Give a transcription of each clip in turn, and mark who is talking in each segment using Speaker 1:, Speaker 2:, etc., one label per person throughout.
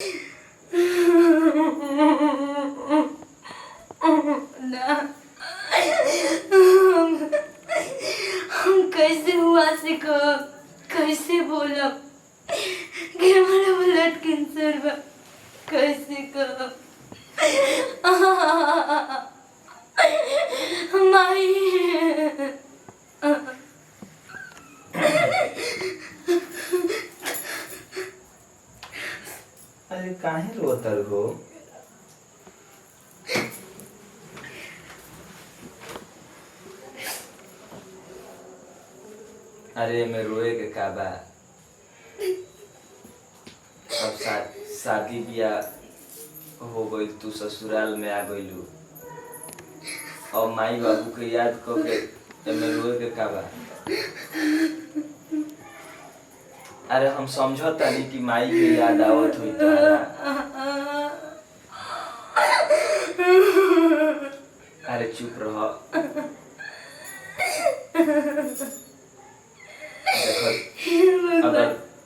Speaker 1: ना हम कैसे हुआ से कैसे बोला कि हमारा ब्लड कैंसर बा कैसे कब माई
Speaker 2: अरे काहे रोतर हो? अरे मैं रोए के का बा? अब शादी बियाह हो गई, तू ससुराल में आ गइलू और माई बाबू के याद करके मैं रोए के का बा? अरे हम समझता नहीं कि माई के याद आवत हुई तोहरा। अरे चुप रह।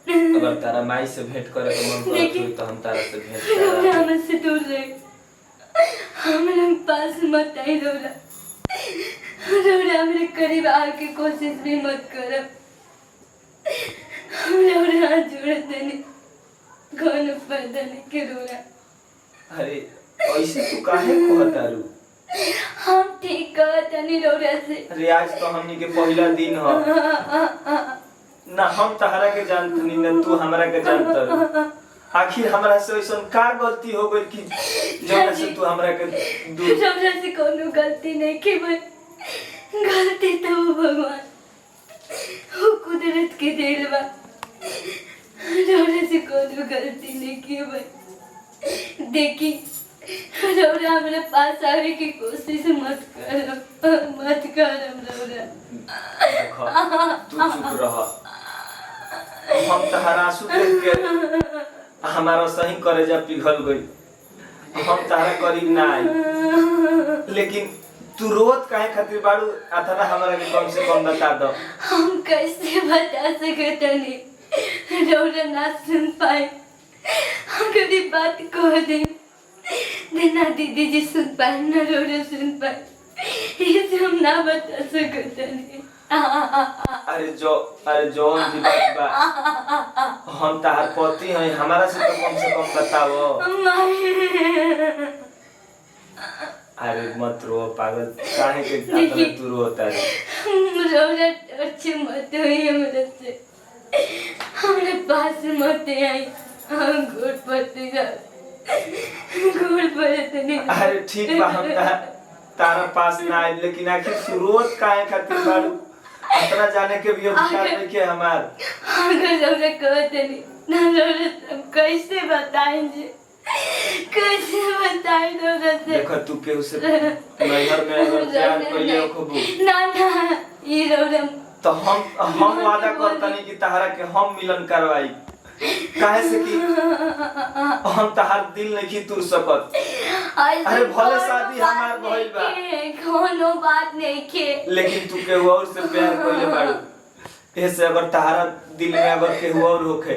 Speaker 2: देखो अगर तारा माई से भेंट करे तो मन करत हुई तो हम तारा से भेंट करा।
Speaker 1: हमसे दूर रहे, हमारे पास मत आई रोरा मेरे करीब आके कोशिश भी मत करो। रोरा हाथ जोड़ते नहीं, कौन फायदा नहीं के रोरा।
Speaker 2: अरे ऐसे तू काहे कहतारू?
Speaker 1: हम ठीक कहता नहीं रोरा से।
Speaker 2: अरे आज तो हमनी के पहला दिन हो ना, हम तहरा के जानत नहीं ना तू हमरा के जानत। आखिर हमरा से ऐसन का गलती हो गई कि जौना से तू हमरा के दूर?
Speaker 1: रोरा से कोनो गलती नहीं की भाई, गलती तो वो भगवान वो कुदरत के देल बा। रोरा से कोनो गलती नहीं की भाई। देखी रोरा हमारे पास आवे की कोशिश मत करो, मत करो रोरा।
Speaker 2: देखो तू चुप रह। हम तहरा आंसू देख के हमारा सही करेजा पिघल गई। हम तहरा करीब ना आई, लेकिन तू रोत काहे खातिर बाड़ू? अथरा हमरा के कम से कम बता दो।
Speaker 1: हम कैसे बता सकते नहीं, रोरा ना सुन पाए। अगर ये बात कह दे ना दीदी जी सुन पाए ना रोरा सुन पाए, इसे हम ना बता सकते नहीं।
Speaker 2: अरे जौन भी बात बा, हम तहार पति हैं, हमारा से तो कम से कम बताओ। अरे मत रो पागल, काहे के इतना तू रोता है?
Speaker 1: रोरा टच मत हुई हमरा से, हमारे पास मत आई। हम घूर पड़ते जा, घूर पड़ते नहीं।
Speaker 2: अरे ठीक बा, हम तारा पास ना आए, लेकिन आखिर तू रोत काहे खातिर बाड़ू? इतना जाने के भी अधिकार नहीं के हमार।
Speaker 1: अगर रोरा कहते नहीं ना रोरा हम कैसे बताएंगे, कैसे बताएं रोरा से?
Speaker 2: देखो तू केहू से नैहर में अगर प्यार कइले होखबू
Speaker 1: ना ये रोरा
Speaker 2: तो हम वादा करतनी कि तहरा के हम मिलन करवाई। काहे से कि हम तहार दिल नहीं तुर सकत। अरे भले शादी हमार भइल बा,
Speaker 1: कोनो बात नहीं के,
Speaker 2: लेकिन तू केहू और से प्यार कइले बाड़ू। ऐसे अगर तहारा दिल में अगर केहू और होखे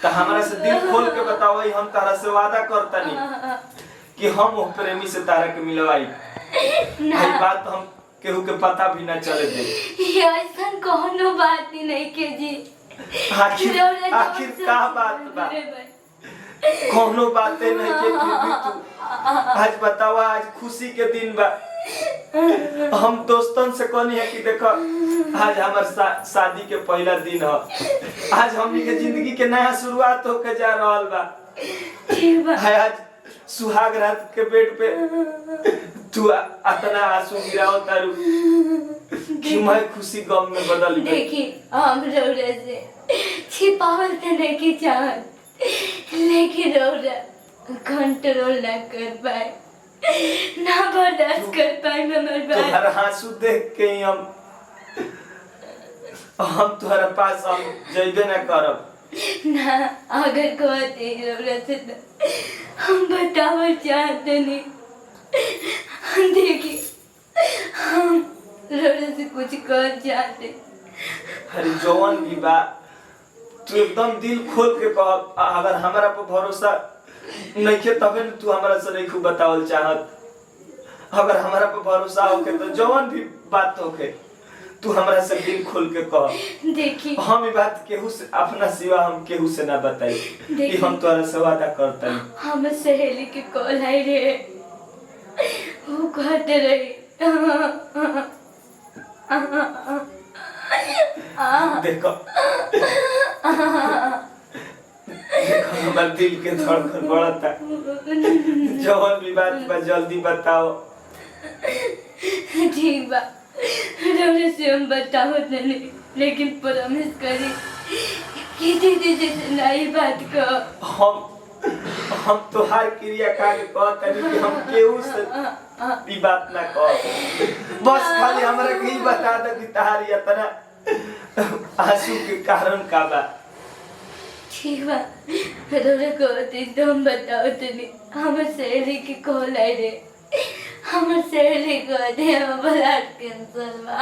Speaker 2: तो हमरा से दिल खोल के बताओ। हम तहरा से वादा करतनी कि हम वो प्रेमी से तारा के मिलवाई। यही बात हम केहू के पता भी ना चले दे।
Speaker 1: ऐसा कोनो बात ही नहीं के जी।
Speaker 2: आखिर का बात बा? कोनो बातें नहीं के फिर भी तू आज बताओ। आज खुशी के दिन बा, हम दोस्तन से कहनी है कि देखो आज हमार शादी के पहला दिन है। आज हमनी के जिंदगी के नया शुरुआत होके जा रहल बा। आज सुहाग रात के बेड पे तू इतना आंसू गिराओ तारू कि मैं खुशी गम में बदल गई।
Speaker 1: देखी हम रोरा से छिपावल तो नहीं चाहत, लेकिन रोरा कंट्रोल ना कर पाए, ना बर्दाश्त कर पाए।
Speaker 2: तुम्हारा आंसू देख के ही हम तुम्हारे पास हम जइबे ना करब
Speaker 1: ना। अगर कहते रोरा से तो हम बतावल चाहते नहीं। देखी हम रोरा से कुछ कर चाहते।
Speaker 2: अरे जौन भी बा तू एकदम दिल खोल के कह। अगर हमारा पर भरोसा नहीं के तबे न तू हमरा से नहीं खूब बतावल चाहत। अगर हमारा पे भरोसा होके तो जवन भी बात होके तू हमरा से दिल खोल के कह।
Speaker 1: देखी
Speaker 2: हम ई बात केहू से अपना सिवा हम केहू से ना बताई कि हम तोरा से वादा करतनी।
Speaker 1: हम सहेली के कॉल आई रे, वो कहते रही
Speaker 2: देखो देखो हमार दिल के धड़कन बढ़ता। जवन भी बात बा जल्दी बताओ।
Speaker 1: ठीक बा, रौरे से हम बताओ नहीं, लेकिन प्रॉमिस करी कि दीदी जैसे नई बात कहो।
Speaker 2: हम तोहार क्रिया खा के कहतनी कि हम केहू से ई बात ना कह। बस खाली हमरा के ही बता दे कि तहारी इतना आंसू के कारण का बा।
Speaker 1: ठीक बा, रौरे कहती तो हम बताओ तनी। हमर सहेली के कॉल आई रे, हमर सहेली कहते हम ब्लड कैंसर बा।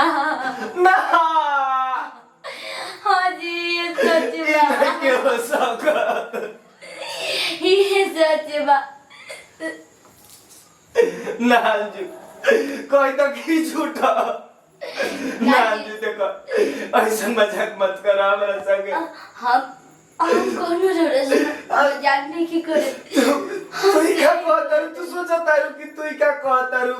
Speaker 2: ना
Speaker 1: हाँ जी, ये सच बा।
Speaker 2: क्यों सब
Speaker 1: ये सच बा।
Speaker 2: ना अंजू कोई तो की झूठा। ना अंजू देखो ऐसा मजाक मत कर हमरा संगे।
Speaker 1: हम कोनो रौरे से जानने की करे।
Speaker 2: तू ही क्या कहतारू? तू सोचा तारू कि तू ही क्या कहतारू?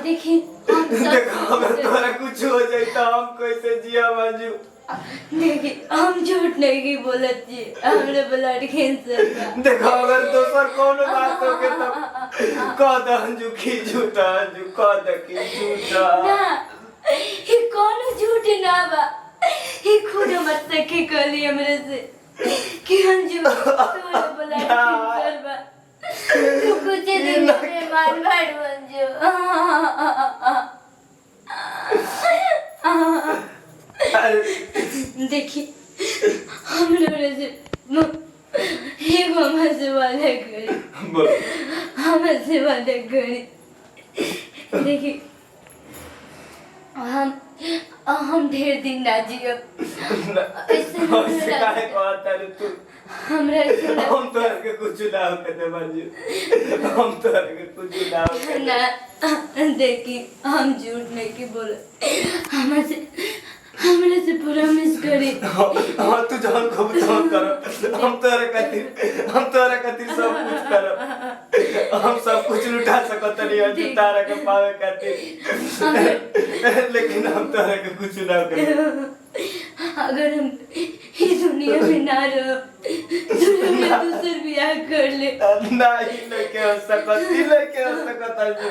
Speaker 1: देखी हम
Speaker 2: देखो अगर तोरा कुछ हो जाए तो हम कैसे जिया मंजू?
Speaker 1: देखी हम झूठ नहीं की बोलत जी, हमरे ब्लड कैंसर बा।
Speaker 2: देखो अगर दोसर कोनो बात हो के तो कह दे अंजू की झूठा। अंजू कह दे की झूठा।
Speaker 1: ना, ये कोनो झूठ ना बा। ये खुद मत सके कली हमरे से कि हम झूठ तोरा ब्लड कैंसर बा। तू कुछ दिन में मान भाड़ बन जो। देखी हम लोग से एक हमसे वादा करी, हमसे वादा करी। देखी हम ढेर दिन ना जियब।
Speaker 2: ऐसे काहे कहतारू तू?
Speaker 1: हमरा
Speaker 2: हम तोरा के कुछ ना होके दे मंजू। हम तोरा के कुछ ना होके
Speaker 1: ना। देखी हम झूठ नहीं की बोले, हमरे से प्रॉमिस करी।
Speaker 2: हां तू जान खूब जान कर। हम तोरा खातिर सब कुछ करब। हम सब कुछ लुटा सकत नहीं अंजू तारा के पावे खातिर। लेकिन हम तोरा के कुछ ना करे।
Speaker 1: अगर हम इस दुनिया में ना रहो तो मैं दूसर ब्याह कर ले।
Speaker 2: नहीं लेके हो सकत अंजू।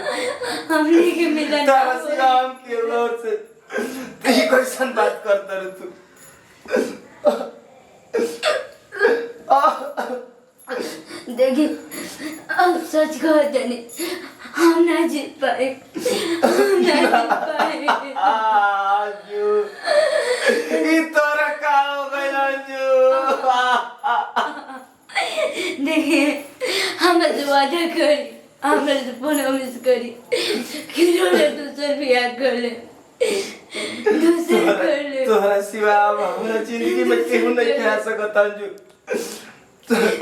Speaker 1: हमने के मिलन
Speaker 2: तारा से हम के लोग से तू कैसन बात करता रे तू?
Speaker 1: देखी अब सच कहो जानी, हम ना जीत पाए।
Speaker 2: आजू ई तोरा का हो गइल अंजू?
Speaker 1: देखिए हम वादा करी, हमरे से प्रॉमिस करी कि रोले दूसर ब्याह कर ले। दूसर कर ले।
Speaker 2: तोहरा सिवा अब हमरा जिंदगी में केहू नहीं कह सकत अंजू।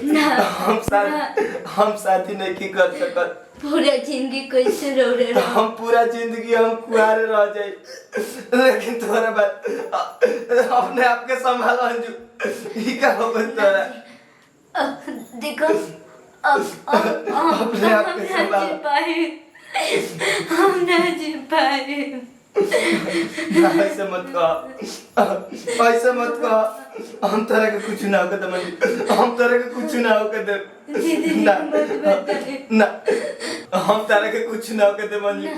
Speaker 1: ना
Speaker 2: हम साथी नहीं की कर सकत।
Speaker 1: पूरा जिंदगी कैसे रोले रहो?
Speaker 2: हम पूरा जिंदगी हम कुआरे रह जाए, लेकिन तोरा बात अपने आप के संभाल अंजू। ई का हो गइल तोरा?
Speaker 1: देखो
Speaker 2: अपने आप के संभाल।
Speaker 1: हम ना जी पाए।
Speaker 2: ऐसे मत कह। हम तोरा के कुछ ना होके दे। हम तोरा के कुछ ना होके दे। ना हम तारा के कुछ ना होके दे मंजू।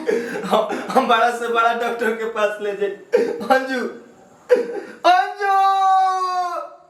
Speaker 2: हम बड़ा से बड़ा डॉक्टर के पास ले जाए। अंजू ओ